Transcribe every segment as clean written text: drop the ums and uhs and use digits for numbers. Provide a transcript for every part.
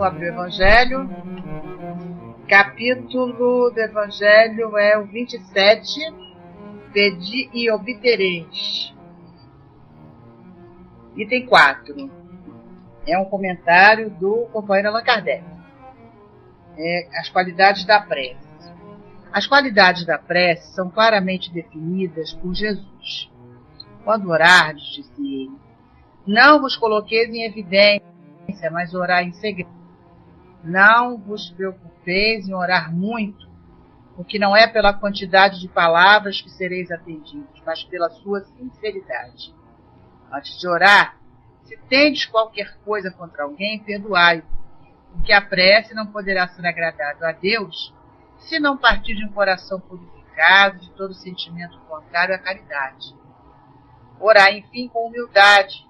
vou abrir o Evangelho. Capítulo do Evangelho é o 27. Pedi e obtereis. Item 4. É um comentário do companheiro Allan Kardec. As qualidades da prece. As qualidades da prece são claramente definidas por Jesus. Quando orardes, disse ele, não vos coloqueis em evidência, mas orai em segredo. Não vos preocupeis em orar muito, porque não é pela quantidade de palavras que sereis atendidos, mas pela sua sinceridade. Antes de orar, se tendes qualquer coisa contra alguém, perdoai-o, porque a prece não poderá ser agradável a Deus se não partir de um coração purificado de todo sentimento contrário à caridade. Orai, enfim, com humildade,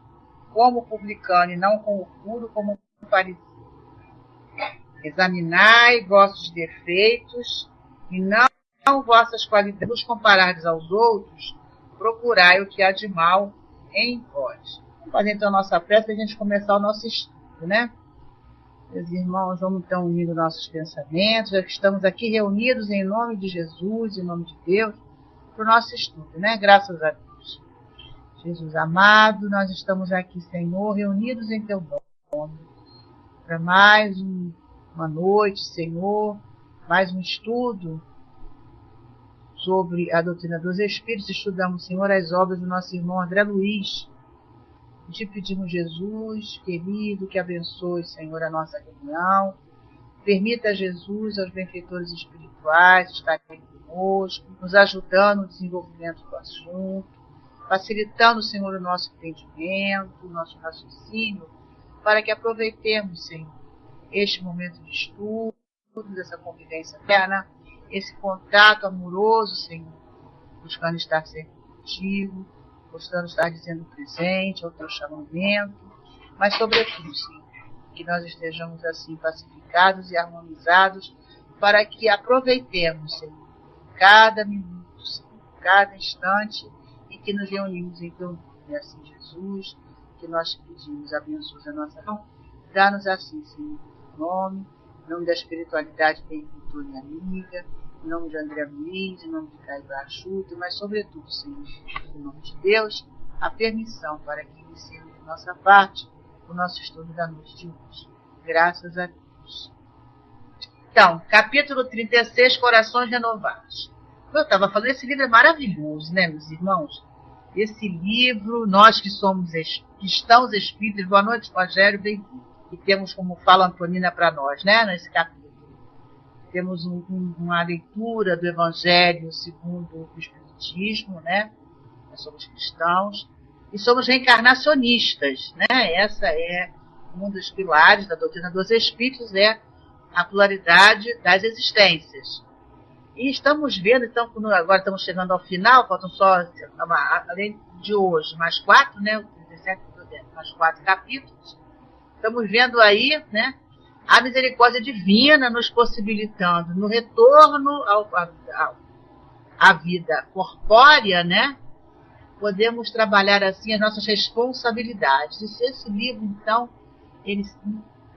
como publicano, e não com orgulho, como um fariseu. Examinai vossos defeitos e não vossas qualidades. Vos comparardes aos outros, procurai o que há de mal em vós. Vamos fazer então a nossa prece para a gente começar o nosso estudo, né? Meus irmãos, vamos então unir nossos pensamentos, já que estamos aqui reunidos em nome de Jesus, em nome de Deus, para o nosso estudo, né? Graças a Deus. Jesus amado, nós estamos aqui, Senhor, reunidos em Teu nome, para mais uma noite, Senhor, mais um estudo sobre a doutrina dos Espíritos. Estudamos, Senhor, as obras do nosso irmão André Luiz. Te pedimos, Jesus, querido, que abençoe, Senhor, a nossa reunião. Permita, Jesus, aos benfeitores espirituais estarem conosco, nos ajudando no desenvolvimento do assunto, facilitando, Senhor, o nosso entendimento, o nosso raciocínio, para que aproveitemos, Senhor, este momento de estudo, dessa convivência eterna, esse contato amoroso, Senhor, buscando estar sempre contigo, buscando estar dizendo presente ao teu chamamento, mas sobretudo, Senhor, que nós estejamos assim pacificados e harmonizados para que aproveitemos, Senhor, cada minuto, Senhor, cada instante em que nos reunimos em teu nome. Assim, Jesus, que nós te pedimos, abençoa a nossa mão, dá-nos assim, Senhor, em nome da espiritualidade benfeitora e amiga, em nome de André Luiz, em nome de Caio Brachuto, mas sobretudo, Senhor, em nome de Deus, a permissão para que iniciemos de nossa parte o nosso estudo da noite de hoje. Graças a Deus. Então, capítulo 36, Corações Renovados. Eu estava falando, esse livro é maravilhoso, né, meus irmãos? Esse livro, nós que estamos espíritos, boa noite, Rogério, bem-vindo. E temos, como fala Antonina para nós, né, nesse capítulo. Temos uma leitura do Evangelho segundo o Espiritismo, né? Nós somos cristãos e somos reencarnacionistas, né? Essa é um dos pilares da doutrina dos Espíritos, é a pluralidade das existências. E estamos vendo, então, agora estamos chegando ao final, faltam só, além de hoje, mais 4, né? O 37, mais 4 capítulos. Estamos vendo aí, né? A misericórdia divina nos possibilitando, no retorno à vida corpórea, né? Podemos trabalhar assim as nossas responsabilidades. E esse livro, então, ele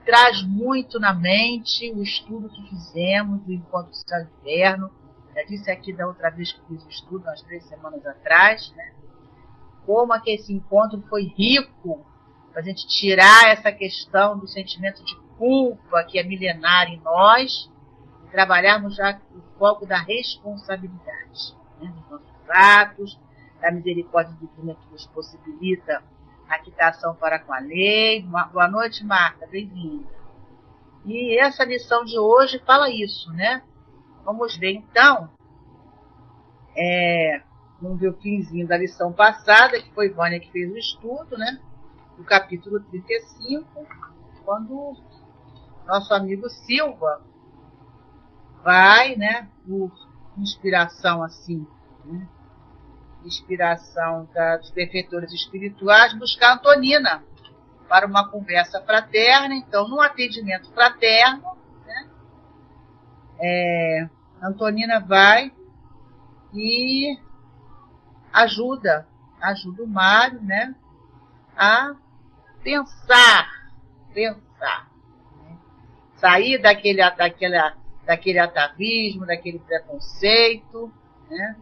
traz muito na mente o estudo que fizemos do Encontro do Céu e Inferno. Já disse aqui da outra vez que fiz o estudo, umas 3 semanas atrás, né? Como é que esse encontro foi rico para a gente tirar essa questão do sentimento de culpa que é milenária em nós e trabalharmos já o foco da responsabilidade, né, dos nossos atos, da misericórdia divina que nos possibilita a quitação para com a lei. Boa noite, Marta, bem-vinda. E essa lição de hoje fala isso, né? Vamos ver então, vamos ver o finzinho da lição passada, que foi Vânia que fez o estudo, né? Do capítulo 35, quando nosso amigo Silva vai, né, por inspiração assim, né, inspiração dos benfeitores espirituais, buscar Antonina para uma conversa fraterna. Então, num atendimento fraterno, né, Antonina vai e ajuda o Mário, né, a pensar. sair daquele atavismo, daquele preconceito, né?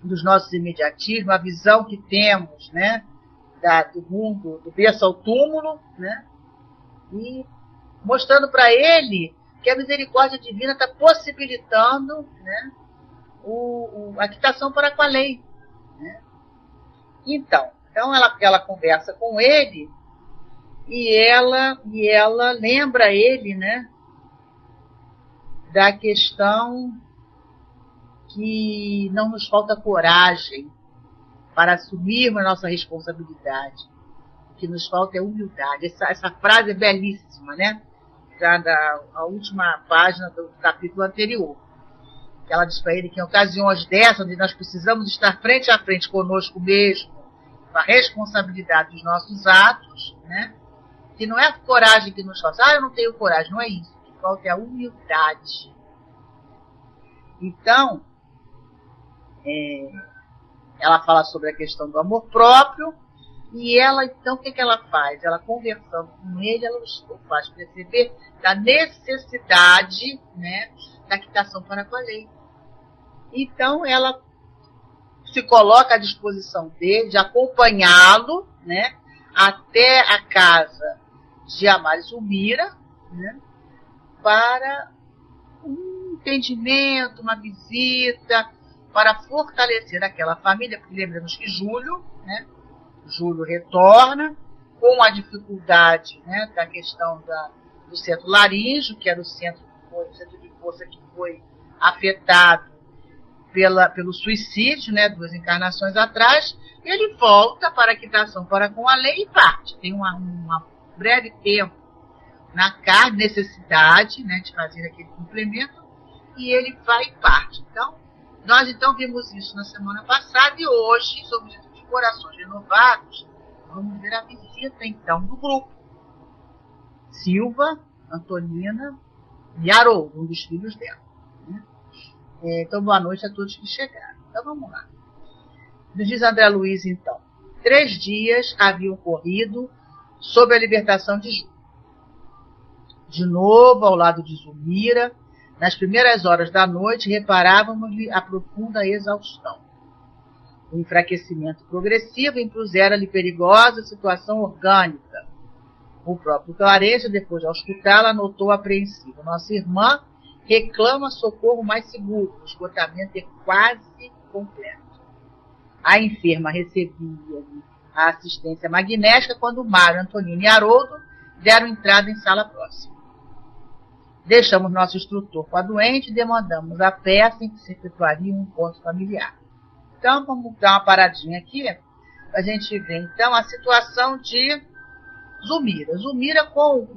Dos nossos imediatismos, a visão que temos, né? Do mundo, do berço ao túmulo, né? E mostrando para ele que a misericórdia divina está possibilitando, né? A quitação para com a lei, né? Então ela conversa com ele e ela lembra ele, né? Da questão que não nos falta coragem para assumirmos a nossa responsabilidade. O que nos falta é humildade. Essa frase é belíssima, né? Já a última página do capítulo anterior. Ela diz para ele que em ocasiões dessas, onde nós precisamos estar frente a frente conosco mesmo, com a responsabilidade dos nossos atos, né? Que não é a coragem que nos falta. Eu não tenho coragem, não é isso. O que falta é a humildade. Então, ela fala sobre a questão do amor próprio e ela, então, o que ela faz? Ela, conversando com ele, ela o faz perceber da necessidade, né, da quitação para com a lei. Então, ela se coloca à disposição dele, de acompanhá-lo, né, até a casa de Amália e Zulmira, né, para um entendimento, uma visita, para fortalecer aquela família, porque lembramos que Júlio retorna com a dificuldade, né, da questão do centro laríngeo, que era o centro de força que foi afetado pelo suicídio, né, 2 encarnações atrás, e ele volta para a quitação para com a lei e parte. Tem uma breve tempo na carne, necessidade, né, de fazer aquele complemento, e ele vai e parte. Nós vimos isso na semana passada e hoje, sob o título de Corações Renovados, vamos ver a visita então do grupo. Silva, Antonina e Haroldo, um dos filhos dela. Né? Então, boa noite a todos que chegaram. Então, vamos lá. Nos diz André Luiz, então. 3 dias haviam corrido sob a libertação de Júlio. De novo, ao lado de Zulmira, nas primeiras horas da noite, reparávamos-lhe a profunda exaustão. O enfraquecimento progressivo impusera-lhe perigosa situação orgânica. O próprio Clarencio, depois de auscultá-la, notou apreensivo. Nossa irmã reclama socorro mais seguro. O esgotamento é quase completo. A enferma recebia a assistência magnética quando Mário, Antonino e Haroldo deram entrada em sala próxima. Deixamos nosso instrutor com a doente e demandamos a peça em que se efetuaria um encontro familiar. Então, vamos dar uma paradinha aqui, para a gente ver, então, a situação de Zulmira. Zulmira, com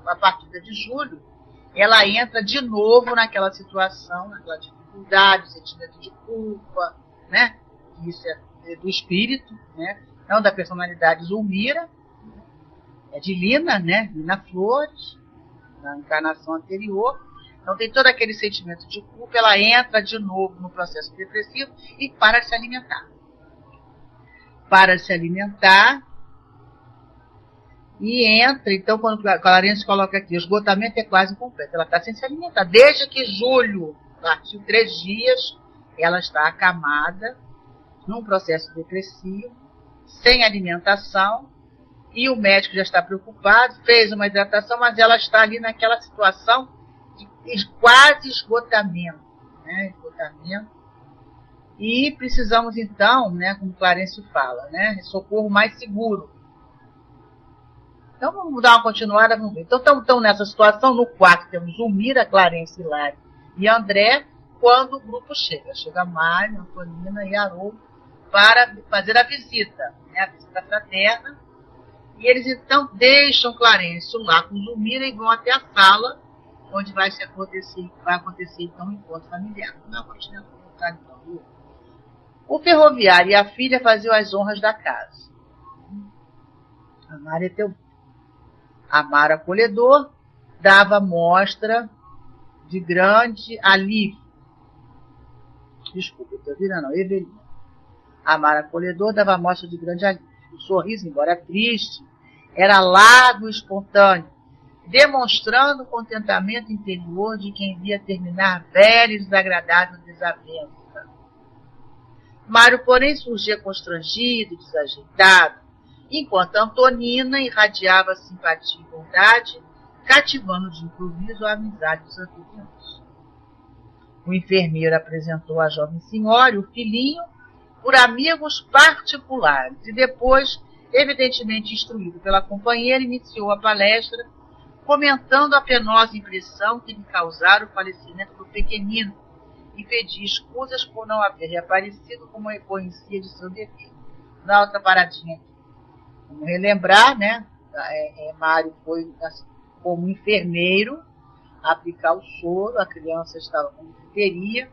a partida de Júlio, ela entra de novo naquela situação, naquela dificuldade, sentimento de culpa, né? Isso é do espírito, né? Não da personalidade Zulmira, é de Lina, né? Lina Flores, na encarnação anterior. Então tem todo aquele sentimento de culpa, ela entra de novo no processo depressivo e para de se alimentar. Para de se alimentar e entra, então quando o Clarencio coloca aqui, o esgotamento é quase completo, ela está sem se alimentar. Desde que Júlio partiu 3 dias, ela está acamada, num processo depressivo, sem alimentação, e o médico já está preocupado, fez uma hidratação, mas ela está ali naquela situação de quase esgotamento, né? E precisamos então, né, como Clarencio fala, né, socorro mais seguro. Então vamos dar uma continuada, vamos ver. Então estamos nessa situação, no quarto temos Zulmira, Clarencio, Hilário e André, quando o grupo chega. Chega Mário, Antonina e Haroldo para fazer a visita, né, a visita fraterna. E eles então deixam Clarencio lá com Zulmira e vão até a sala onde vai acontecer então um encontro familiar. Não, então. O ferroviário e a filha faziam as honras da casa. Amaro acolhedor dava mostra de grande alívio. Desculpa, Evelina. Amaro acolhedor dava mostra de grande alívio. O sorriso, embora triste, Era largo e espontâneo, demonstrando o contentamento interior de quem via terminar velha e desagradável desavença. Mário, porém, surgia constrangido, desajeitado, enquanto Antonina irradiava simpatia e bondade, cativando de improviso a amizade dos anfitriões. O enfermeiro apresentou a jovem senhora e o filhinho por amigos particulares e depois, evidentemente instruído pela companheira, iniciou a palestra, comentando a penosa impressão que lhe causara o falecimento do pequenino e pedia escusas por não haver reaparecido como reconhecia de seu dever. Na outra paradinha aqui. Vamos relembrar, né? Mário foi como enfermeiro aplicar o soro, a criança estava com difteria,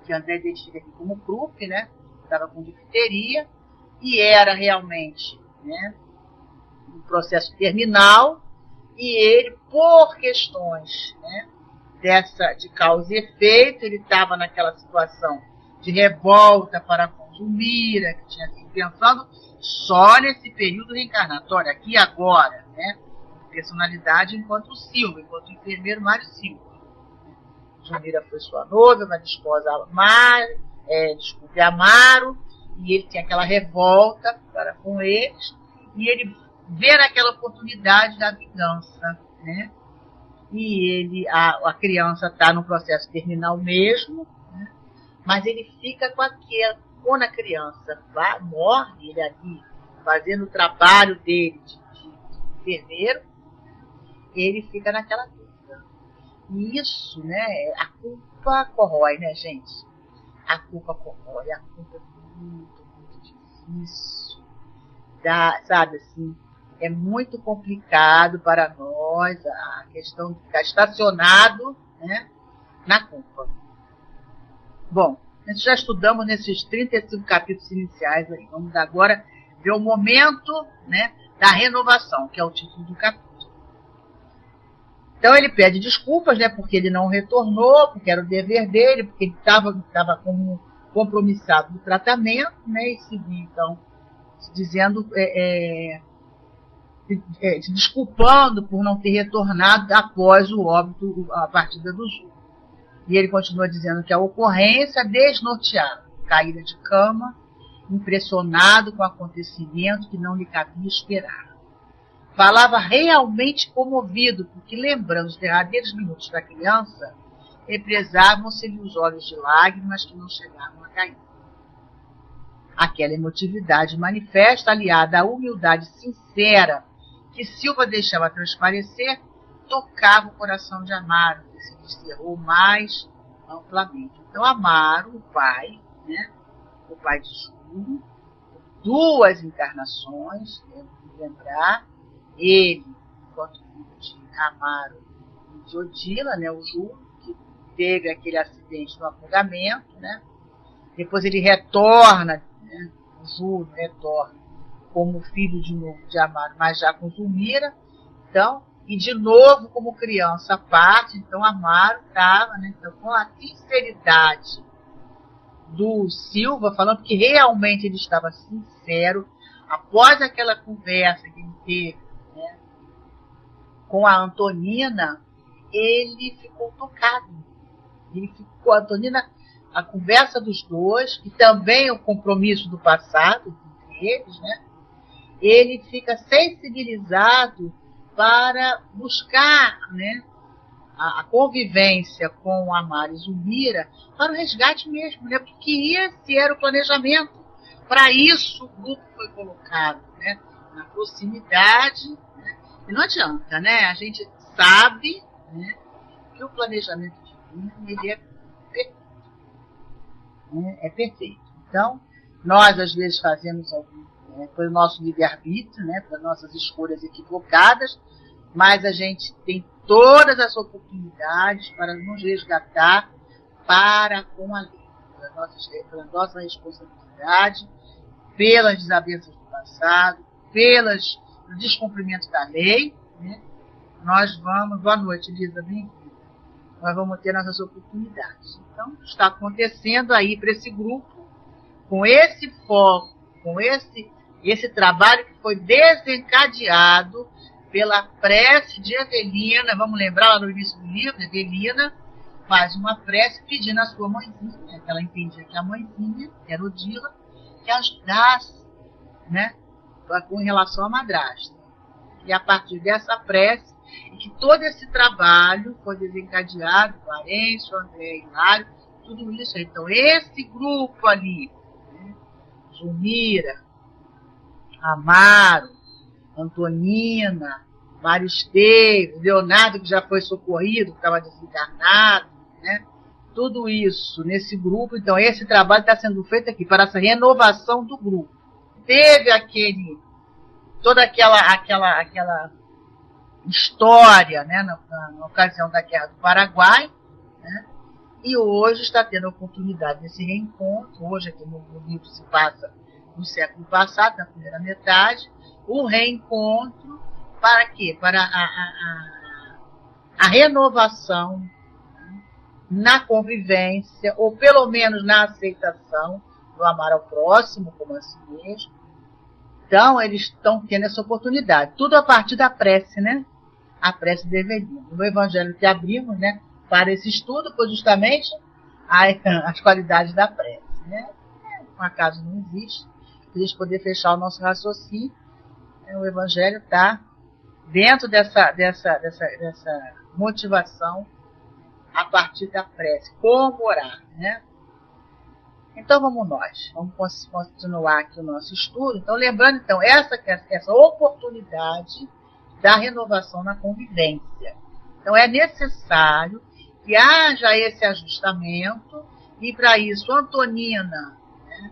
que André identifica aqui como croup, né? Estava com difteria e era realmente, né, um processo terminal, e ele, por questões, né, de causa e efeito, ele estava naquela situação de revolta para com Zulmira, que tinha sido pensando só nesse período reencarnatório, aqui e agora, né? Personalidade enquanto Silva, enquanto enfermeiro Mário Silva. Zulmira foi sua noiva, mas esposa Amaro, e ele tinha aquela revolta para com eles, e ele vê naquela oportunidade da vingança, né? E a criança está no processo terminal mesmo, né? Mas ele fica com aquela, quando a criança morre, ele ali, fazendo o trabalho dele de enfermeiro, ele fica naquela dúvida. E isso, né, a culpa corrói, né, gente? A culpa corrói, a culpa é muito, muito difícil. Sabe assim, é muito complicado para nós a questão de ficar estacionado, né, na culpa. Bom, nós já estudamos nesses 35 capítulos iniciais aí. Vamos agora ver o momento, né, da renovação, que é o título do capítulo. Então ele pede desculpas, né, porque ele não retornou, porque era o dever dele, porque ele estava como compromissado no tratamento, né, e se viu, então, dizendo, se desculpando por não ter retornado após o óbito, a partida do Ju. E ele continua dizendo que a ocorrência desnorteava, caída de cama, impressionado com o acontecimento que não lhe cabia esperar. Falava realmente comovido, porque lembrando os derradeiros minutos da criança, represavam-se-lhe os olhos de lágrimas que não chegavam a cair. Aquela emotividade manifesta, aliada à humildade sincera que Silva deixava transparecer, tocava o coração de Amaro, que se descerrou mais amplamente. Então Amaro, o pai, né, o pai de Júlio, duas encarnações, temos que lembrar, ele, enquanto filho de Amaro e de Odila, né, o Júlio, que teve aquele acidente no afogamento, né? Depois ele retorna, né, o Júlio retorna como filho de novo de Amaro, mas já com Zulmira, então, e de novo como criança à parte. Então Amaro estava, né, então, com a sinceridade do Silva, falando que realmente ele estava sincero, após aquela conversa que ele teve, né, com a Antonina, ele ficou tocado. A Antonina, a conversa dos dois, e também o compromisso do passado entre eles, né, ele fica sensibilizado para buscar, né, a convivência com Amaro e Zulmira para o resgate mesmo, né, porque esse era o planejamento. Para isso o grupo foi colocado, né, na proximidade, né, e não adianta, né, a gente sabe, né, que o planejamento divino ele é perfeito, né, é perfeito. Então, nós às vezes fazemos pelo nosso livre-arbítrio, né, pelas nossas escolhas equivocadas, mas a gente tem todas as oportunidades para nos resgatar para com a lei, pela nossa responsabilidade, pelas desavenças do passado, pelo descumprimento da lei, né? Nós vamos, boa noite, Elisa, bem-vinda. Nós vamos ter nossas oportunidades. Então, está acontecendo aí para esse grupo, com esse foco, com Esse trabalho que foi desencadeado pela prece de Evelina, vamos lembrar lá no início do livro, Evelina faz uma prece pedindo à sua mãezinha, que ela entendia que a mãezinha, que era Odila, que ajudasse, né, com relação à madrasta. E a partir dessa prece, e que todo esse trabalho foi desencadeado, Clarencio, André, Hilário, tudo isso. Então, esse grupo ali, né, Zulmira, Amaro, Antonina, Mário Esteves, Leonardo, que já foi socorrido, que estava desencarnado, né? Tudo isso nesse grupo. Então, esse trabalho está sendo feito aqui para essa renovação do grupo. Teve toda aquela história, né, na ocasião da Guerra do Paraguai, né? E hoje está tendo a oportunidade desse reencontro. Hoje, aqui no livro se passa no século passado, na primeira metade, o reencontro para quê? Para a renovação, né, na convivência, ou pelo menos na aceitação do amar ao próximo como a si mesmo. Então, eles estão tendo essa oportunidade. Tudo a partir da prece, né? A prece de Evelina. No Evangelho que abrimos, né, para esse estudo, foi justamente as qualidades da prece, né? Um acaso não existe. Para a gente poder fechar o nosso raciocínio, o Evangelho está dentro dessa motivação a partir da prece. Como orar, né? Então vamos continuar aqui o nosso estudo. Então, lembrando, então, essa oportunidade da renovação na convivência. Então, é necessário que haja esse ajustamento, e para isso, Antonina, né,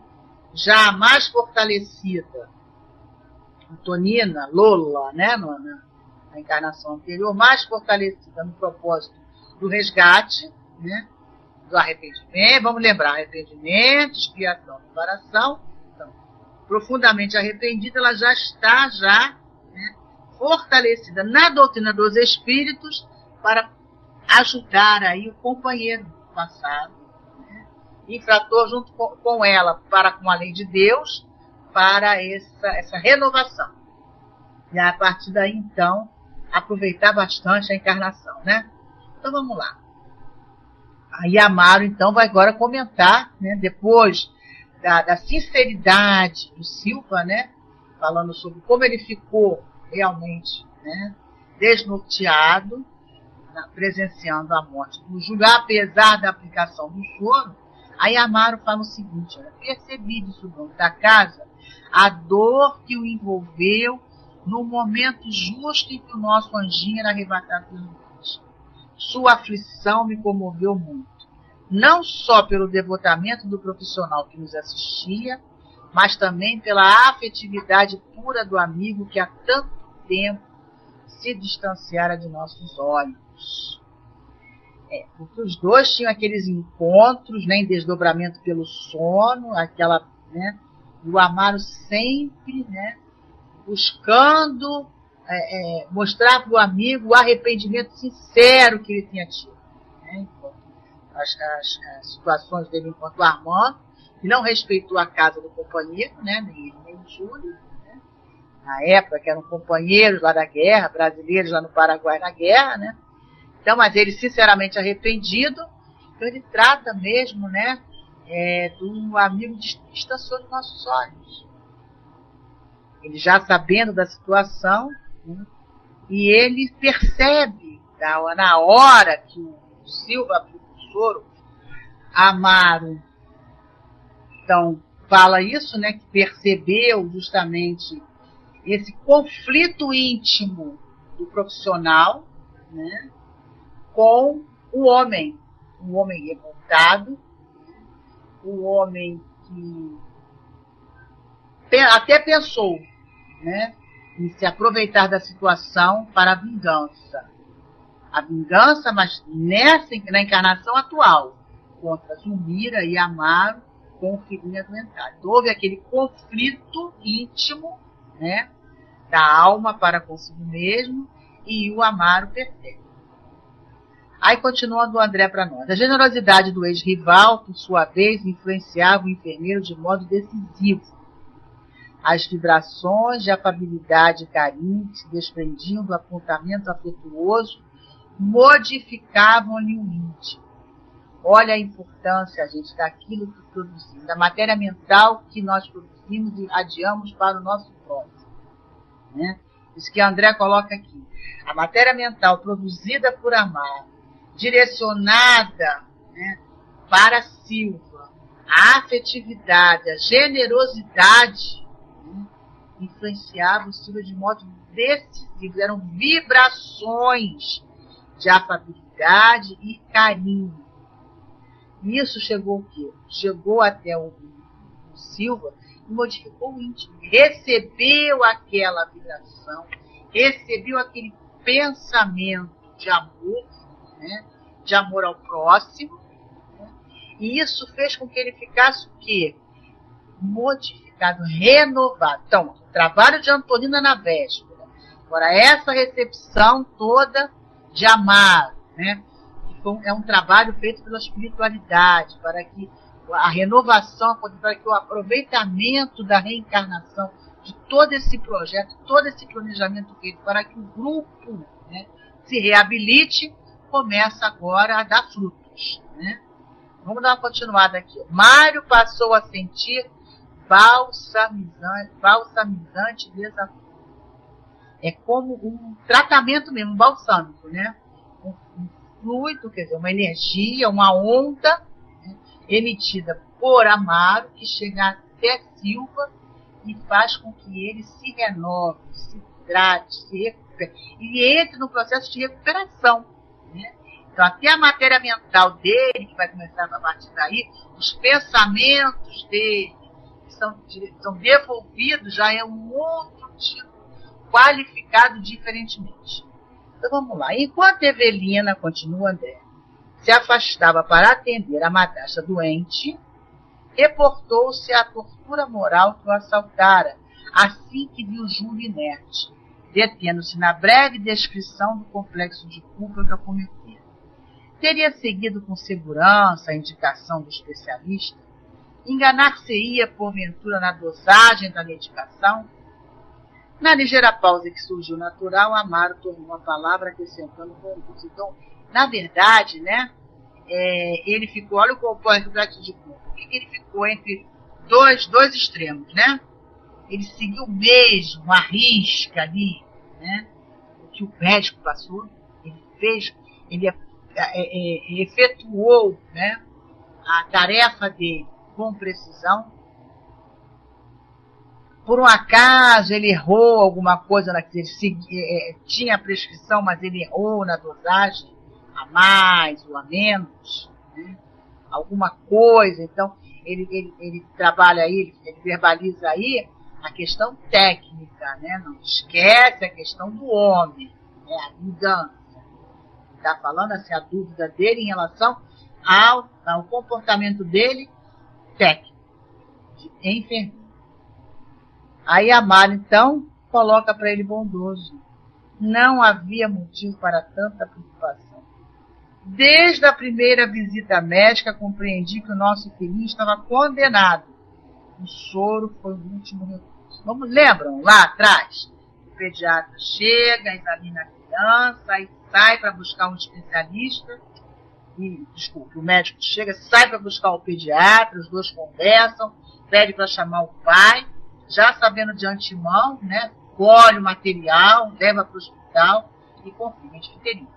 já mais fortalecida, Antonina, Lola, né, na encarnação anterior, mais fortalecida no propósito do resgate, né, do arrependimento, vamos lembrar, arrependimento, expiação, reparação. Então, profundamente arrependida, ela já está, né, fortalecida na doutrina dos espíritos para ajudar aí o companheiro do passado, né, infrator junto com ela, com a lei de Deus, para essa renovação. E a partir daí, então, aproveitar bastante a encarnação, né? Então, vamos lá. Aí Amaro, então, vai agora comentar, né, depois da sinceridade do Silva, né, falando sobre como ele ficou realmente, né, desnorteado, presenciando a morte do Júlio, apesar da aplicação do soro. Aí Amaro fala o seguinte: olha, percebi disso dono da casa a dor que o envolveu no momento justo em que o nosso anjinho era arrebatado pelos anjos. Sua aflição me comoveu muito, não só pelo devotamento do profissional que nos assistia, mas também pela afetividade pura do amigo que há tanto tempo se distanciara de nossos olhos. Porque os dois tinham aqueles encontros, né, em desdobramento pelo sono, aquela, né, o Amaro sempre, né, buscando mostrar para o amigo o arrependimento sincero que ele tinha tido, né, as situações dele enquanto Armando, que não respeitou a casa do companheiro, né, nem o Júlio, né, na época que eram companheiros lá da guerra, brasileiros lá no Paraguai na guerra, né. Então, mas ele sinceramente arrependido, então ele trata mesmo, né, do amigo que distanciou dos nossos olhos. Ele já sabendo da situação, né, e ele percebe, na hora que o Silva aplica o soro, Amaro, então, fala isso, né, que percebeu justamente esse conflito íntimo do profissional, né, com o homem, um homem revoltado, um homem que até pensou, né, em se aproveitar da situação para a vingança. A vingança, mas na encarnação atual, contra Zulmira e Amaro com o filhinho adoentado. Então, houve aquele conflito íntimo, né, da alma para consigo mesmo, e o Amaro percebe. Aí continua do André para nós. A generosidade do ex-rival, por sua vez, influenciava o enfermeiro de modo decisivo. As vibrações de afabilidade e carinho que se desprendiam do apontamento afetuoso modificavam-lhe o íntimo. Olha a importância, gente, daquilo que produzimos, da matéria mental que nós produzimos e irradiamos para o nosso próximo. Né? Isso que André coloca aqui. A matéria mental produzida por Amaro, direcionada, né, para Silva, a afetividade, a generosidade, né, influenciava o Silva de modo decisivo. Eram vibrações de afabilidade e carinho. Isso chegou o quê? Chegou até o Silva e modificou o íntimo. Recebeu aquela vibração, recebeu aquele pensamento de amor, né, de amor ao próximo, né, e isso fez com que ele ficasse o quê? Modificado, renovado. Então, o trabalho de Antonina na véspera. Agora, essa recepção toda de Amaro, né? É um trabalho feito pela espiritualidade, para que a renovação, para que o aproveitamento da reencarnação, de todo esse projeto, todo esse planejamento feito, para que o grupo, né, se reabilite, começa agora a dar frutos. Né? Vamos dar uma continuada aqui. Mário passou a sentir balsamizante desafio. É como um tratamento mesmo, um balsâmico, né? Um fluido, quer dizer, uma energia, uma onda, né, emitida por Amaro, que chega até Silva e faz com que ele se renove, se hidrate, se recupere. E entre no processo de recuperação. Né? Então, até a matéria mental dele, que vai começar a partir daí, os pensamentos dele, que são devolvidos, já é um outro tipo, qualificado diferentemente. Então vamos lá. Enquanto Evelina, continua André, se afastava para atender a madrasta doente, reportou-se a tortura moral que o assaltara, assim que viu Júlio inerte, detendo-se na breve descrição do complexo de culpa que a cometera. Teria seguido com segurança a indicação do especialista? Enganar-se-ia, porventura, na dosagem da medicação? Na ligeira pausa que surgiu natural, Amaro tornou a palavra acrescentando concurso. Então, na verdade, né, ele ficou, olha o complexo de culpa. Por que ele ficou entre dois extremos, né? Ele seguiu mesmo a risca ali, né? O que o médico passou, ele fez, ele efetuou, né, a tarefa dele com precisão. Por um acaso ele errou alguma coisa, ele tinha a prescrição, mas ele errou na dosagem, a mais ou a menos, né? Alguma coisa. Então, ele trabalha aí, ele verbaliza aí a questão técnica, né? Não esquece a questão do homem, né? A mudança. Está falando assim, a dúvida dele em relação ao comportamento dele técnico, de enfermeiro. Aí Amaro, então, coloca para ele bondoso. Não havia motivo para tanta preocupação. Desde a primeira visita médica, compreendi que o nosso filhinho estava condenado. O soro foi o último recurso. Lembram lá atrás? O pediatra chega, examina a criança, aí sai para buscar um especialista. O médico chega, sai para buscar o pediatra, os dois conversam, pede para chamar o pai. Já sabendo de antemão, né, colhe o material, leva para o hospital e confirma a difteria.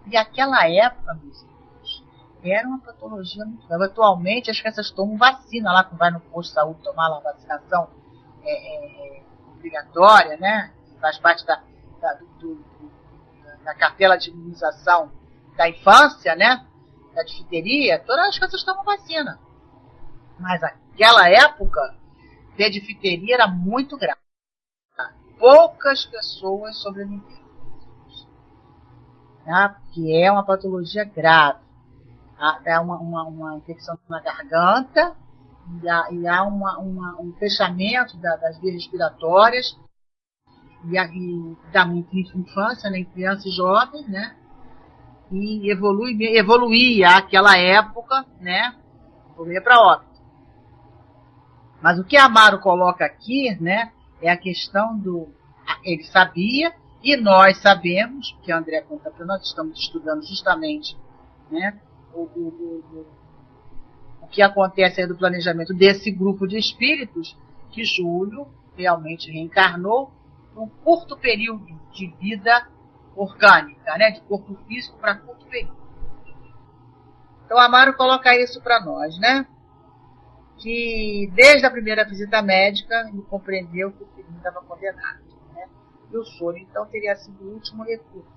E aquela época, meus irmãos, era uma patologia muito grave. Atualmente as crianças tomam vacina lá, quando vai no posto de saúde tomar lá a vacinação obrigatória, né, faz parte da cartela de imunização da infância, né, da difteria, todas as crianças tomam vacina. Mas naquela época, a difteria era muito grave. Poucas pessoas sobreviveram. Tá? Porque é uma patologia grave. É uma infecção na garganta e há um fechamento das vias respiratórias e da infância, né, em crianças e jovens, né? E evoluía aquela época, né? Evoluía para óbito. Mas o que Amaro coloca aqui, né, é a questão do... Ele sabia, e nós sabemos, porque a André conta para nós, estamos estudando justamente, né, o que acontece aí do planejamento desse grupo de espíritos, que Júlio realmente reencarnou num curto período de vida orgânica, né, de corpo físico para curto período. Então Amaro coloca isso para nós, né, que desde a primeira visita médica ele compreendeu que o filho estava condenado, né, e o soro então teria sido o último recurso.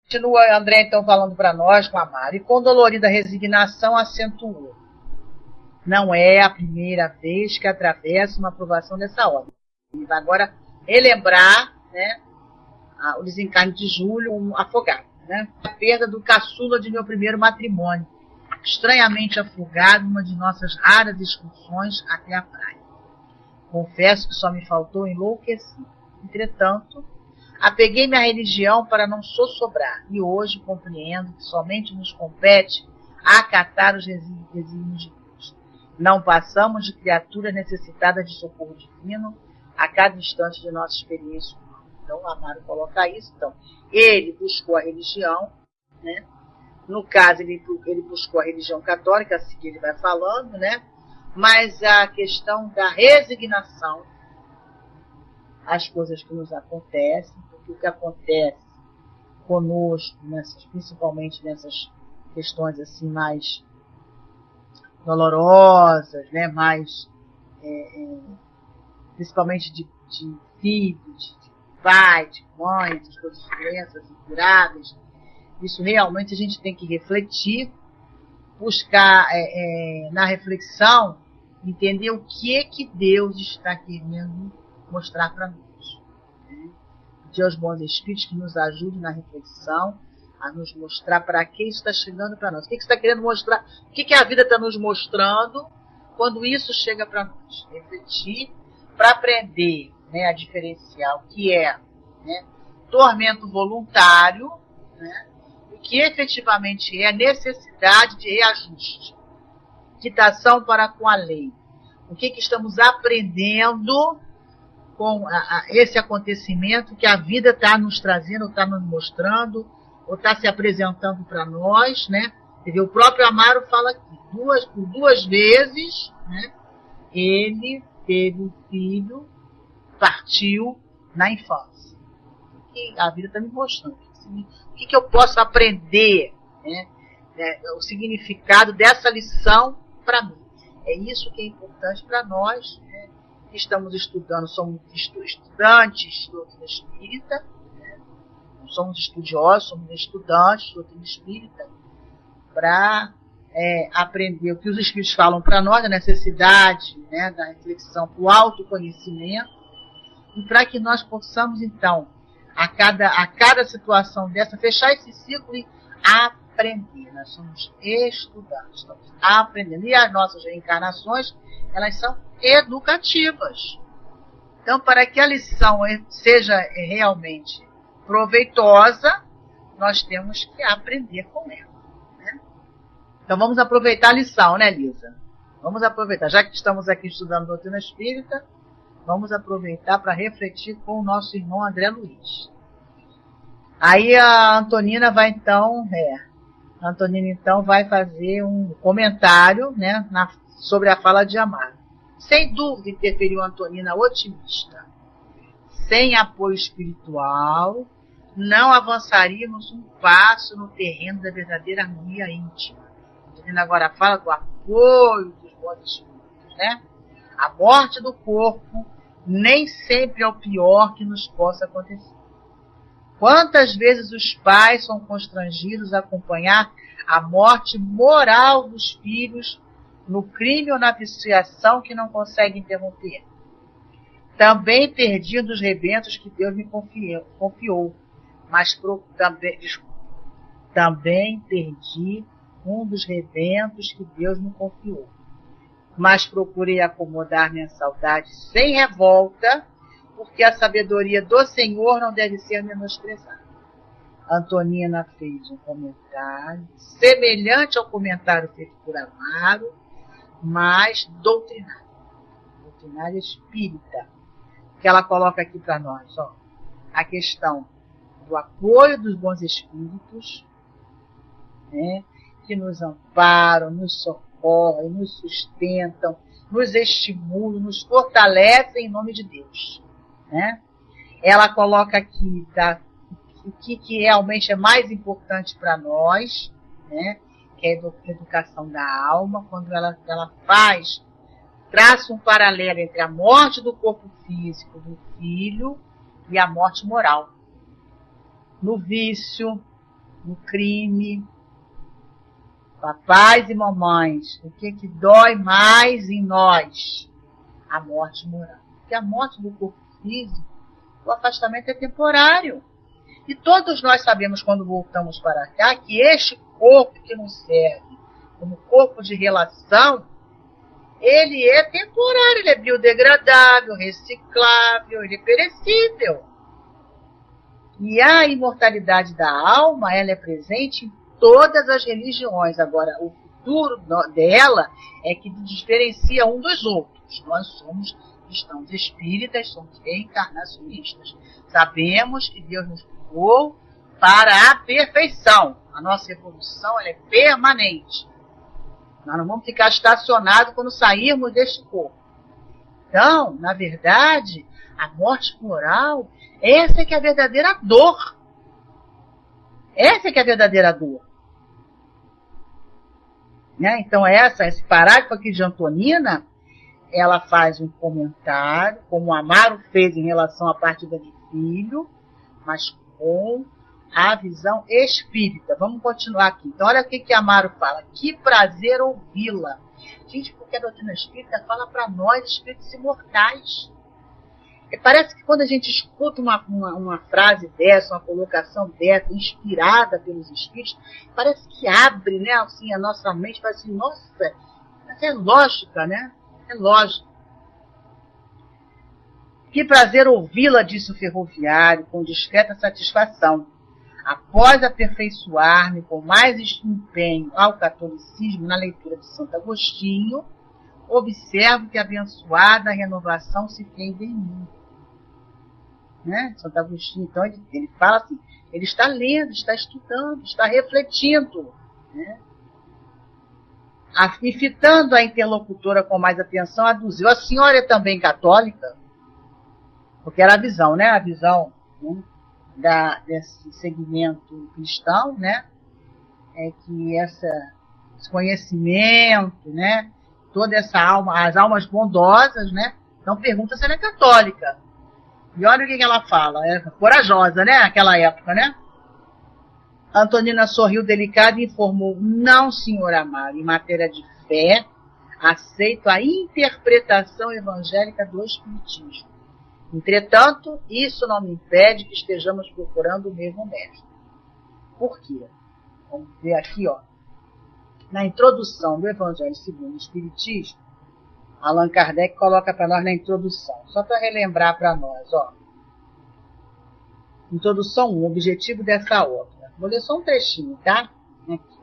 Continua André então falando para nós com Amaro, e com dolorida resignação acentuou: não é a primeira vez que atravessa uma aprovação dessa ordem. Ele vai agora relembrar, né, o desencarne de Júlio, um afogado, né, a perda do caçula de meu primeiro matrimônio, estranhamente afogado numa de nossas raras excursões até a praia. Confesso que só me faltou enlouquecer. Entretanto, apeguei-me à religião para não sossobrar, e hoje compreendo que somente nos compete acatar os desígnios de Deus. Não passamos de criaturas necessitadas de socorro divino a cada instante de nossa experiência humana. Então, Amaro coloca isso. Então, ele buscou a religião, né? No caso, ele buscou a religião católica, assim que ele vai falando, né? Mas a questão da resignação às coisas que nos acontecem, porque o que acontece conosco, principalmente nessas questões assim mais dolorosas, né? Mais principalmente de filhos, de pai, de mãe, essas coisas, doenças incuráveis. Isso realmente a gente tem que refletir, buscar na reflexão, entender o que Deus está querendo mostrar para nós. Né? Pedir aos bons espíritos que nos ajudem na reflexão, a nos mostrar para que isso está chegando para nós. O que está querendo mostrar? O que a vida está nos mostrando quando isso chega para nós? Refletir para aprender, né, a diferenciar o que é, né, tormento voluntário, né, que efetivamente é necessidade de reajuste, quitação para com a lei. O que estamos aprendendo com esse acontecimento que a vida está nos trazendo, está nos mostrando, ou está se apresentando para nós, né? O próprio Amaro fala aqui, por duas vezes, né, ele teve um filho, partiu na infância. E a vida está me mostrando. O que eu posso aprender, né, o significado dessa lição para mim. É isso que é importante para nós, né, que estamos estudando, somos estudantes de doutrina espírita, né, não somos estudiosos, somos estudantes de doutrina espírita, para aprender o que os espíritos falam para nós, a necessidade, né, da reflexão para o autoconhecimento, e para que nós possamos, então, a cada situação dessa, fechar esse ciclo e aprender. Nós somos estudantes, estamos aprendendo. E as nossas reencarnações, elas são educativas. Então, para que a lição seja realmente proveitosa, nós temos que aprender com ela. Né? Então, vamos aproveitar a lição, né, Lisa? Vamos aproveitar. Já que estamos aqui estudando doutrina espírita, vamos aproveitar para refletir com o nosso irmão André Luiz. Aí a Antonina vai então, vai fazer um comentário, né, sobre a fala de Amaro. Sem dúvida, interferiu a Antonina otimista. Sem apoio espiritual, não avançaríamos um passo no terreno da verdadeira harmonia íntima. A Antonina agora fala do apoio dos bons espíritos, né? A morte do corpo nem sempre é o pior que nos possa acontecer. Quantas vezes os pais são constrangidos a acompanhar a morte moral dos filhos no crime ou na viciação que não conseguem interromper? Também perdi um dos rebentos que Deus me confiou, mas também perdi um dos rebentos que Deus me confiou. Mas procurei acomodar minha saudade sem revolta, porque a sabedoria do Senhor não deve ser menosprezada. Antonina fez um comentário semelhante ao comentário feito por Amaro, mas doutrinária espírita, que ela coloca aqui para nós, ó, a questão do apoio dos bons espíritos, né, que nos amparam, nos socorrem, nos sustentam, nos estimulam, nos fortalecem em nome de Deus, né? Ela coloca aqui o que realmente é mais importante para nós, né? Que é a educação da alma, quando ela traça um paralelo entre a morte do corpo físico do filho e a morte moral. No vício, no crime. Papais e mamães, o que dói mais em nós? A morte moral. Porque a morte do corpo físico, o afastamento é temporário. E todos nós sabemos, quando voltamos para cá, que este corpo que nos serve como corpo de relação, ele é temporário, ele é biodegradável, reciclável, ele é perecível. E a imortalidade da alma, ela é presente em todas as religiões. Agora, o futuro dela é que diferencia um dos outros. Nós somos cristãos espíritas, somos reencarnacionistas. Sabemos que Deus nos criou para a perfeição. A nossa evolução ela é permanente. Nós não vamos ficar estacionados quando sairmos deste corpo. Então, na verdade, a morte moral, essa é que é a verdadeira dor. Essa é que é a verdadeira dor. Né? Então, esse parágrafo aqui de Antonina, ela faz um comentário, como o Amaro fez em relação à partida de filho, mas com a visão espírita. Vamos continuar aqui. Então, olha o que Amaro fala. Que prazer ouvi-la. Gente, porque a doutrina espírita fala para nós, espíritos imortais. E parece que quando a gente escuta uma frase dessa, uma colocação dessa, inspirada pelos espíritos, parece que abre, né, assim, a nossa mente, parece assim, nossa, mas é lógica, né? É lógica. Que prazer ouvi-la, disse o ferroviário, com discreta satisfação. Após aperfeiçoar-me com mais empenho ao catolicismo na leitura de Santo Agostinho, observo que a abençoada renovação se fez em mim. Né? Santo Agostinho, então, ele fala assim, ele está lendo, está estudando, está refletindo, né? E fitando a interlocutora com mais atenção, aduziu, a senhora é também católica? Porque era a visão, né? A visão, né, desse segmento cristão, né? É que esse conhecimento, né? Toda essa alma, as almas bondosas, né? Então pergunta se ela é católica. E olha o que ela fala, é corajosa, né? Naquela época, né? Antonina sorriu delicada e informou, não, senhor Amaro, em matéria de fé, aceito a interpretação evangélica do espiritismo. Entretanto, isso não me impede que estejamos procurando o mesmo mestre. Por quê? Vamos ver aqui, ó. Na introdução do Evangelho segundo o Espiritismo, Allan Kardec coloca para nós na introdução, só para relembrar para nós, ó. Introdução 1, objetivo dessa obra. Vou ler só um trechinho, tá? Aqui.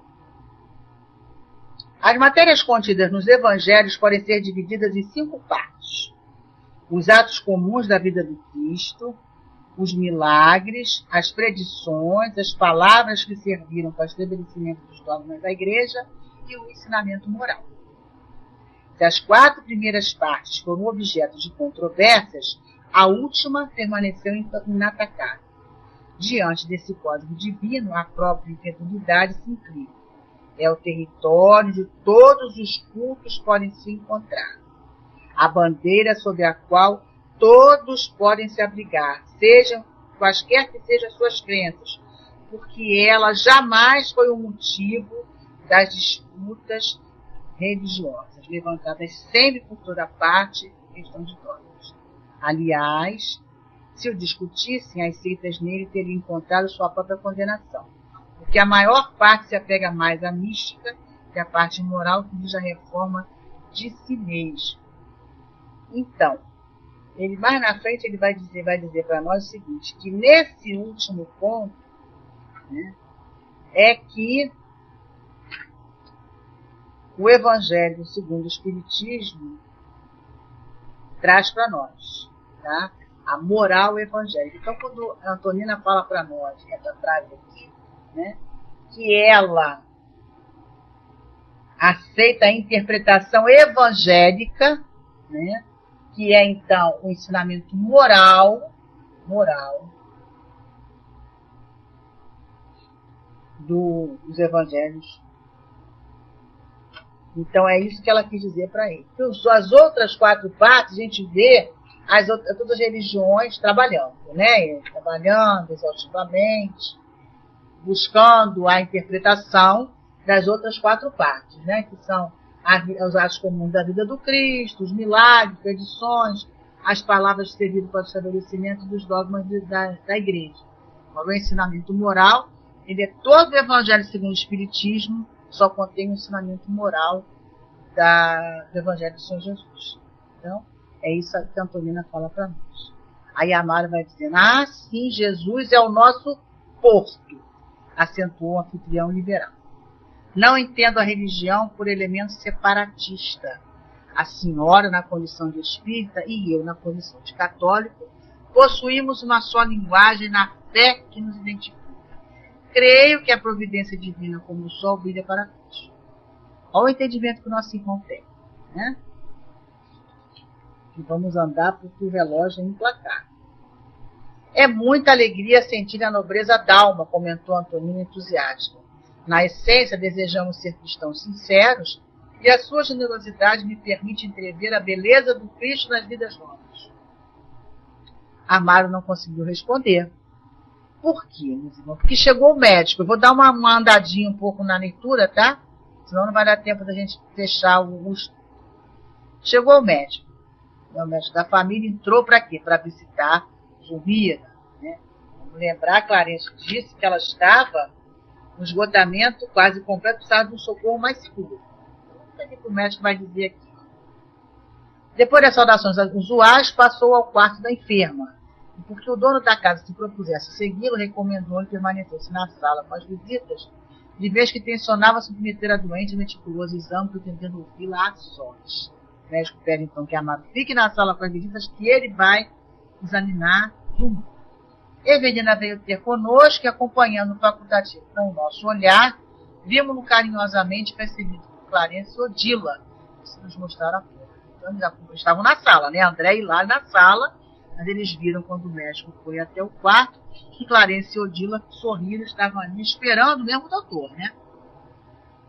As matérias contidas nos evangelhos podem ser divididas em 5 partes. Os atos comuns da vida do Cristo, os milagres, as predições, as palavras que serviram para o estabelecimento dos dogmas da igreja e o ensinamento moral. Se as 4 primeiras partes foram objeto de controvérsias, a última permaneceu inatacada. Diante desse código divino, a própria incredulidade se inclina. É o território onde todos os cultos podem se encontrar. A bandeira sob a qual todos podem se abrigar, sejam quaisquer que sejam suas crenças, porque ela jamais foi o motivo das disputas religiosas, levantadas sempre por toda parte em questão de dogmas. Aliás, se o discutissem, as seitas nele teriam encontrado sua própria condenação, porque a maior parte se apega mais à mística que à parte moral que diz a reforma de si mesmo. Então, ele mais na frente ele vai dizer para nós o seguinte, que nesse último ponto, né, é que o Evangelho segundo o Espiritismo traz para nós, tá? A moral evangélica. Então, quando a Antonina fala para nós, essa frase aqui, né, que ela aceita a interpretação evangélica, né, que é, então, o ensinamento moral dos evangelhos. Então, é isso que ela quis dizer para ele. As outras 4 partes, a gente vê todas as religiões trabalhando, né? Trabalhando exaustivamente, buscando a interpretação das outras 4 partes, né? Que são os atos comuns da vida do Cristo, os milagres, tradições, as palavras que serviram para o estabelecimento dos dogmas da igreja. O ensinamento moral, ele é todo o Evangelho segundo o Espiritismo, só contém o ensinamento moral do Evangelho de São Jesus. Então, é isso que a Antonina fala para nós. Aí a Mara vai dizendo, sim, Jesus é o nosso porto, acentuou o anfitrião liberal. Não entendo a religião por elemento separatista. A senhora, na condição de espírita, e eu, na condição de católico, possuímos uma só linguagem na fé que nos identifica. Creio que a providência divina como o sol brilha para todos. Olha o entendimento que o nosso irmão tem, né? E vamos andar porque o relógio é implacável. É muita alegria sentir a nobreza d'alma, comentou Antonina entusiasta. Na essência, desejamos ser cristãos sinceros e a sua generosidade me permite entrever a beleza do Cristo nas vidas novas. Amaro não conseguiu responder. Por quê, meus irmãos? Porque chegou o médico. Eu vou dar uma andadinha um pouco na leitura, tá? Senão não vai dar tempo da gente fechar o estudo. Chegou o médico. O médico da família entrou para quê? Para visitar Zulmira, né? Vamos lembrar, a Clarence disse que ela estava no esgotamento quase completo, precisava de um socorro mais seguro. Então, o que o médico vai dizer aqui? Depois das saudações usuais, passou ao quarto da enferma. E porque o dono da casa se propusesse segui-lo, recomendou-lhe permanecer-se na sala com as visitas, de vez que tensionava submeter a doente a meticuloso exame, pretendendo ouvi-la a sós. O médico pede então que a Amado fique na sala com as visitas, que ele vai examinar Zulmira. Evelina veio ter conosco e, acompanhando o facultativo com o nosso olhar, vimos-no carinhosamente percebido por Clarence e Odila, que se nos mostraram a pouco. Então, eles estavam na sala, né? André e lá na sala, mas eles viram quando o médico foi até o quarto, que Clarence e Odila sorriram, estavam ali esperando mesmo o doutor, né?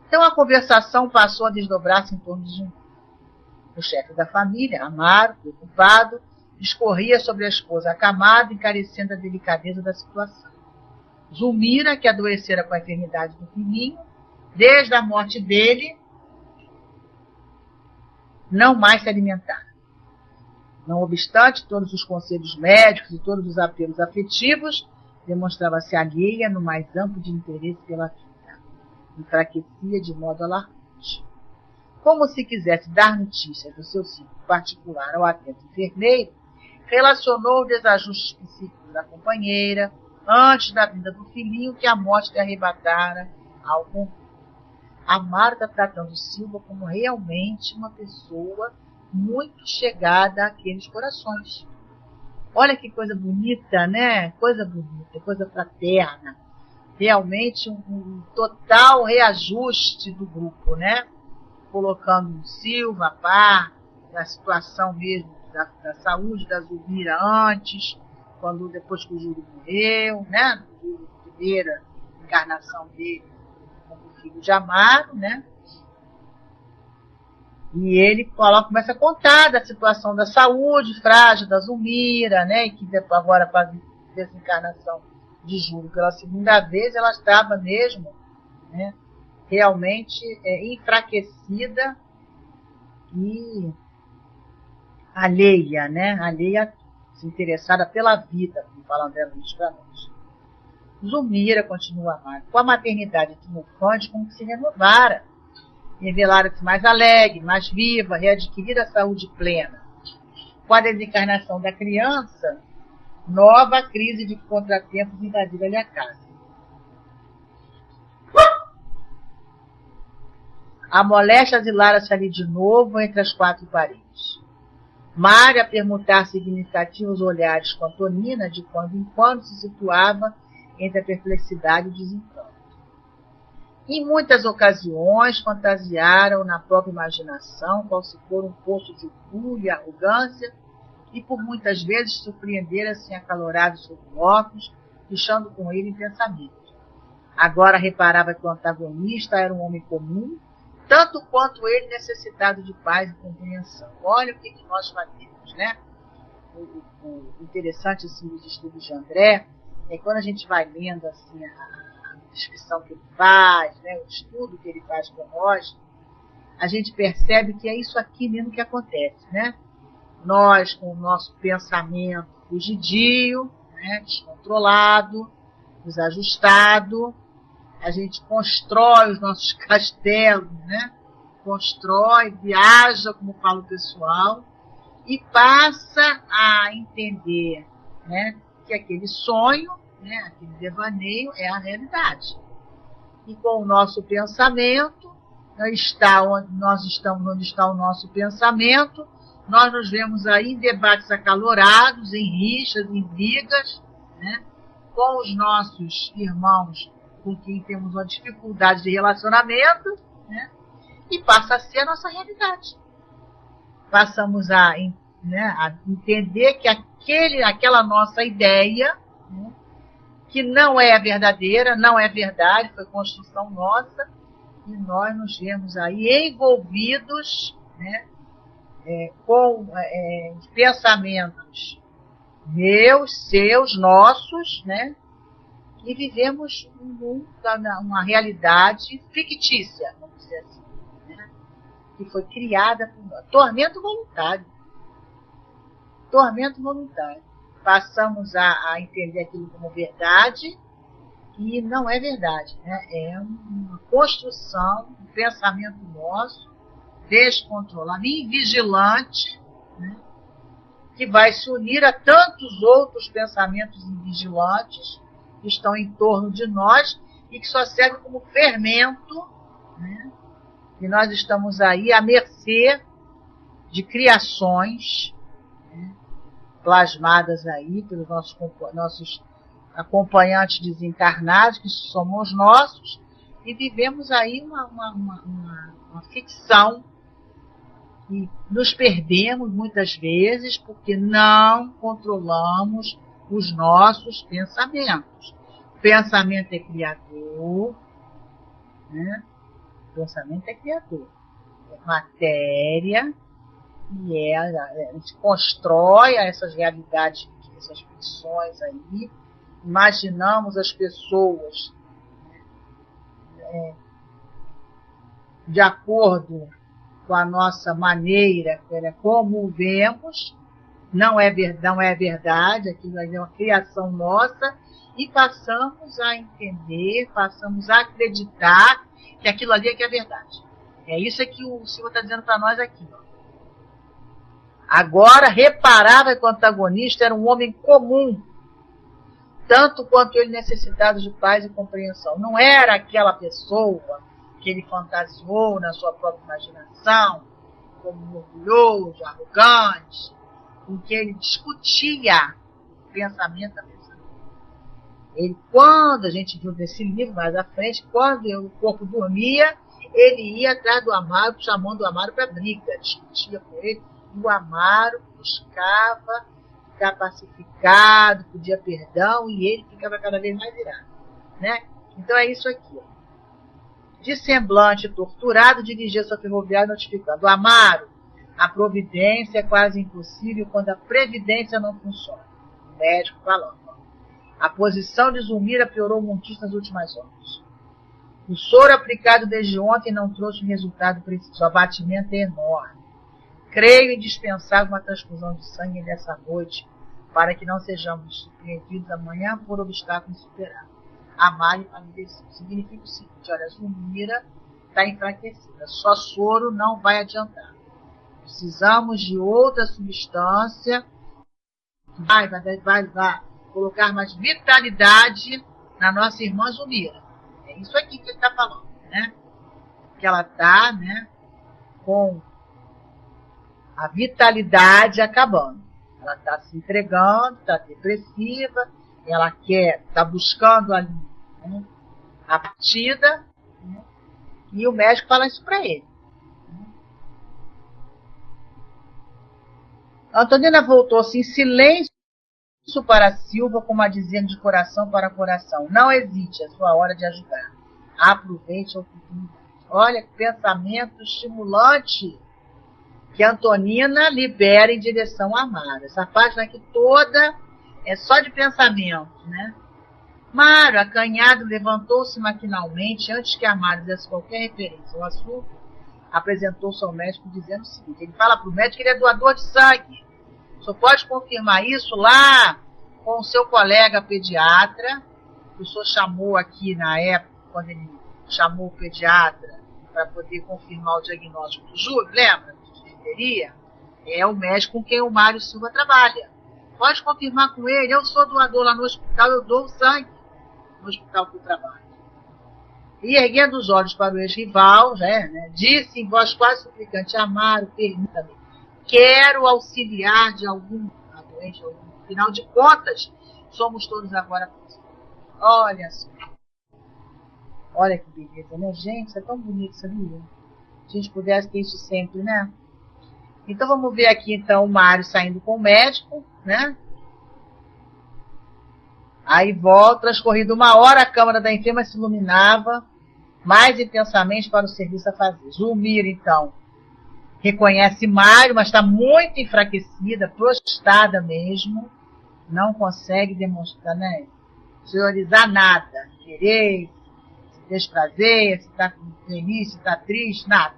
Então a conversação passou a desdobrar-se em torno de Zulmira. O chefe da família, Amaro, preocupado, discorria sobre a esposa acamada, encarecendo a delicadeza da situação. Zulmira, que adoecera com a enfermidade do filhinho, desde a morte dele, não mais se alimentara. Não obstante todos os conselhos médicos e todos os apelos afetivos, demonstrava-se alheia no mais amplo de interesse pela vida. Enfraquecia de modo alarmante. Como se quisesse dar notícias do seu ciclo particular ao atento enfermeiro, relacionou os desajustes psíquicos da companheira, antes da vinda do filhinho que a morte lhe arrebatara ao convívio. A Marta tratando Silva como realmente uma pessoa muito chegada àqueles corações. Olha que coisa bonita, né? Coisa bonita, coisa fraterna. Realmente um total reajuste do grupo, né? Colocando Silva a par da situação mesmo da saúde da Zulmira antes, depois que o Júlio morreu, né? A primeira encarnação dele como filho de Amaro, né? E ele começa a contar da situação da saúde frágil da Zulmira, né? E que agora, para a desencarnação de Júlio pela segunda vez, ela estava mesmo, né? Realmente enfraquecida e alheia, né? Alheia, desinteressada pela vida, como fala André Luiz para nós. Zulmira, continua Amaro, com a maternidade triunfante, como que se renovara, revelara-se mais alegre, mais viva, readquirira a saúde plena. Com a desencarnação da criança, nova crise de contratempos invadira-lhe a casa. A moléstia asilara-se ali de novo entre as quatro paredes. Mário, a permutar significativos olhares com Antonina, de quando em quando se situava entre a perplexidade e o desencanto. Em muitas ocasiões, fantasiaram na própria imaginação qual se for um poço de orgulho e arrogância, e por muitas vezes surpreendera-se em acalorados soliloquios, deixando com ele em pensamento. Agora reparava que o antagonista era um homem comum, tanto quanto ele necessitado de paz e compreensão. Olha o que nós fazemos, né? O interessante assim, dos estudos de André é quando a gente vai lendo assim, a descrição que ele faz, né, o estudo que ele faz para nós, a gente percebe que é isso aqui mesmo que acontece, né? Nós, com o nosso pensamento fugidio, né, descontrolado, desajustado, a gente constrói os nossos castelos, né? Constrói, viaja, como fala o pessoal, e passa a entender, né, que aquele sonho, né, aquele devaneio é a realidade. E com o nosso pensamento, nós estamos onde está o nosso pensamento, nós nos vemos aí em debates acalorados, em rixas, em brigas, né, com os nossos irmãos com quem temos uma dificuldade de relacionamento, né, e passa a ser a nossa realidade. Passamos a entender que aquela nossa ideia, né, que não é verdadeira, não é verdade, foi construção nossa, e nós nos vemos aí envolvidos, né, com pensamentos meus, seus, nossos, né, e vivemos uma realidade fictícia, vamos dizer assim, né, que foi criada por tormento voluntário. Tormento voluntário. Passamos a entender aquilo como verdade e não é verdade, né? É uma construção, um pensamento nosso, descontrolado, invigilante, né, que vai se unir a tantos outros pensamentos invigilantes que estão em torno de nós e que só servem como fermento, né, e nós estamos aí à mercê de criações, né, plasmadas aí pelos nossos acompanhantes desencarnados, que somos nossos, e vivemos aí uma ficção e nos perdemos muitas vezes porque não controlamos os nossos pensamentos. O pensamento é criador, né? O pensamento é criador. É matéria, e a gente constrói essas realidades, essas ficções aí, imaginamos as pessoas de acordo com a nossa maneira, como vemos, não é verdade, aquilo é uma criação nossa, e passamos a entender, passamos a acreditar que aquilo ali é que é verdade. É isso que o Senhor está dizendo para nós aqui. Ó. Agora, reparava que o antagonista era um homem comum, tanto quanto ele necessitado de paz e compreensão. Não era aquela pessoa que ele fantasiou na sua própria imaginação, como orgulhoso, arrogante, em que ele discutia pensamento a pensamento. Ele, quando a gente viu nesse livro mais à frente, quando o corpo dormia, ele ia atrás do Amaro, chamando o Amaro para briga, discutia com ele, e o Amaro buscava ficar pacificado, pedia perdão, e ele ficava cada vez mais irado, né? Então é isso aqui, ó. De semblante torturado, dirigia-se ao ferroviário notificando: Amaro, a providência é quase impossível quando a previdência não funciona. O médico falando. A posição de Zulmira piorou muitíssimo nas últimas horas. O soro aplicado desde ontem não trouxe o resultado preciso. O abatimento é enorme. Creio indispensável uma transfusão de sangue nessa noite, para que não sejamos surpreendidos amanhã por obstáculos insuperados. Amar e palidecido. Significa o seguinte: olha, a Zulmira está enfraquecida. Só soro não vai adiantar. Precisamos de outra substância que vai colocar mais vitalidade na nossa irmã Zulmira. É isso aqui que ele está falando, né? que ela está, né, com a vitalidade acabando. Ela está se entregando, está depressiva, ela está buscando ali, né, a partida, né, e o médico fala isso para ele. Antonina voltou-se em silêncio para Silva, como a dizer de coração para coração. Não hesite, é sua hora de ajudar. Aproveite a oportunidade. Olha que pensamento estimulante que a Antonina libera em direção a Amaro. Essa página aqui toda é só de pensamento, né? Mário, acanhado, levantou-se maquinalmente antes que Amaro desse qualquer referência ao assunto. Apresentou-se ao médico dizendo o seguinte: ele fala para o médico que ele é doador de sangue. Só pode confirmar isso lá com o seu colega pediatra. O senhor chamou aqui na época, quando ele chamou o pediatra para poder confirmar o diagnóstico do Júlio, lembra? É o médico com quem o Mário Silva trabalha. Pode confirmar com ele, eu sou doador lá no hospital, eu dou sangue no hospital que eu trabalho. E erguendo os olhos para o ex-rival, né, disse em voz quase suplicante: Amaro, permita-me, quero auxiliar de algum doente, afinal de contas, somos todos agora. Olha só. Olha que beleza, né, gente? Isso é tão bonito, sabia? Se a gente pudesse ter isso sempre, né? Então vamos ver aqui então o Mário saindo com o médico, né? Aí volta, transcorrido 1 hora, a câmara da enferma se iluminava mais intensamente para o serviço a fazer. Zulmira, então, reconhece Mário, mas está muito enfraquecida, prostrada mesmo, não consegue demonstrar, né? Priorizar nada, querer, se desprazer, se está feliz, se está triste, nada.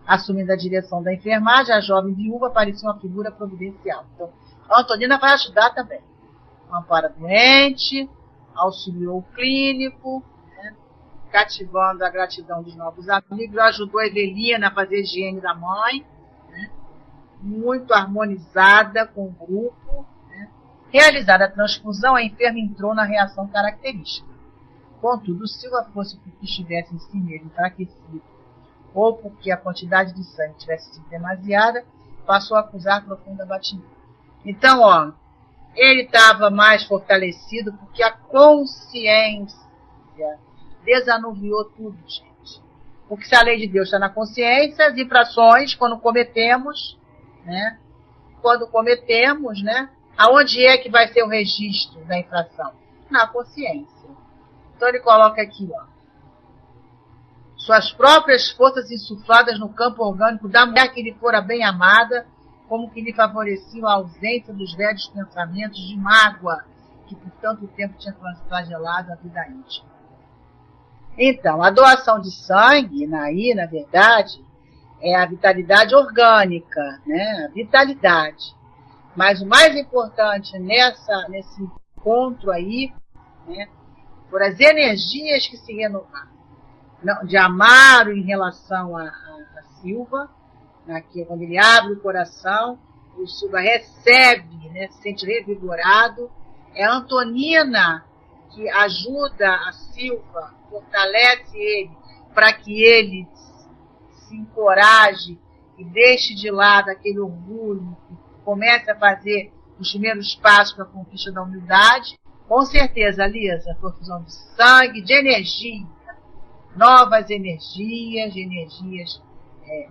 Assumindo a direção da enfermagem, a jovem viúva parecia uma figura providencial. Então, a Antonina vai ajudar também. Ampara doente, auxiliou o clínico, né, cativando a gratidão dos novos amigos, ajudou a Evelina a fazer higiene da mãe, né, muito harmonizada com o grupo. Né. Realizada a transfusão, a enferma entrou na reação característica. Contudo, Silva fosse porque estivesse em si mesmo enfraquecido, ou porque a quantidade de sangue tivesse sido demasiada, passou a acusar profunda abatimento. Então, ó, ele estava mais fortalecido porque a consciência desanuviou tudo, gente. Porque se a lei de Deus está na consciência, as infrações, quando cometemos, né? Aonde é que vai ser o registro da infração? Na consciência. Então ele coloca aqui, ó. Suas próprias forças insufladas no campo orgânico da mulher que lhe fora bem amada, como que lhe favoreciam a ausência dos velhos pensamentos de mágoa que por tanto tempo tinha flagelado a vida íntima. Então, a doação de sangue, aí, na verdade, é a vitalidade orgânica, né? A vitalidade. Mas o mais importante nesse encontro aí, né, foram as energias que se renovaram. De Amaro em relação a Silva, aqui, quando ele abre o coração, o Silva recebe, né, se sente revigorado. É a Antonina que ajuda a Silva, fortalece ele, para que ele se encoraje e deixe de lado aquele orgulho, comece a fazer os primeiros passos para a conquista da humildade. Com certeza, Lisa, profusão de sangue, de energia, novas energias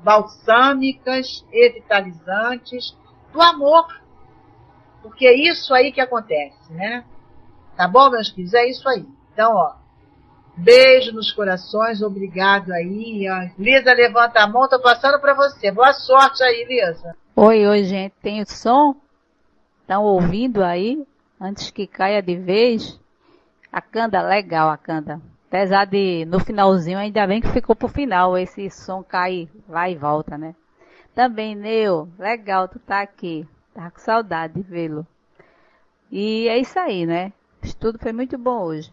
balsâmicas e vitalizantes do amor. Porque é isso aí que acontece, né? Tá bom, meus filhos? É isso aí. Então, ó, beijo nos corações, obrigado aí. Ó. Lisa, levanta a mão, tô passando para você. Boa sorte aí, Lisa. Oi, gente. Tem o som? Estão ouvindo aí? Antes que caia de vez. A Canda, legal a Canda. Apesar de, no finalzinho, ainda bem que ficou pro final, esse som cai, vai e volta, né? Também, Neu, legal tu tá aqui. Tava com saudade de vê-lo. E é isso aí, né? O estudo foi muito bom hoje.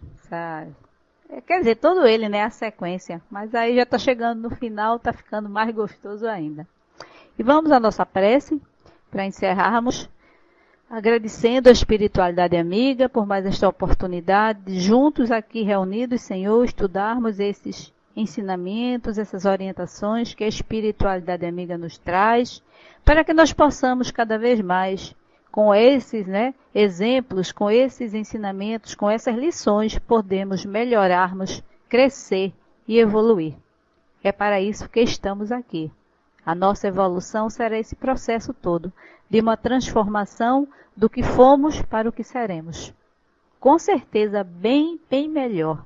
Quer dizer, todo ele, né? A sequência. Mas aí já tá chegando no final, tá ficando mais gostoso ainda. E vamos à nossa prece, para encerrarmos. Agradecendo a espiritualidade amiga por mais esta oportunidade de juntos aqui reunidos, Senhor, estudarmos esses ensinamentos, essas orientações que a espiritualidade amiga nos traz, para que nós possamos cada vez mais, com esses exemplos, com esses ensinamentos, com essas lições, podemos melhorarmos, crescer e evoluir. É para isso que estamos aqui. A nossa evolução será esse processo todo, de uma transformação do que fomos para o que seremos. Com certeza, bem melhor.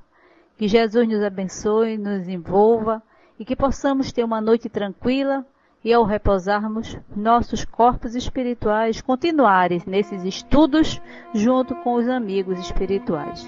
Que Jesus nos abençoe, nos envolva e que possamos ter uma noite tranquila e, ao repousarmos, nossos corpos espirituais continuarem nesses estudos junto com os amigos espirituais.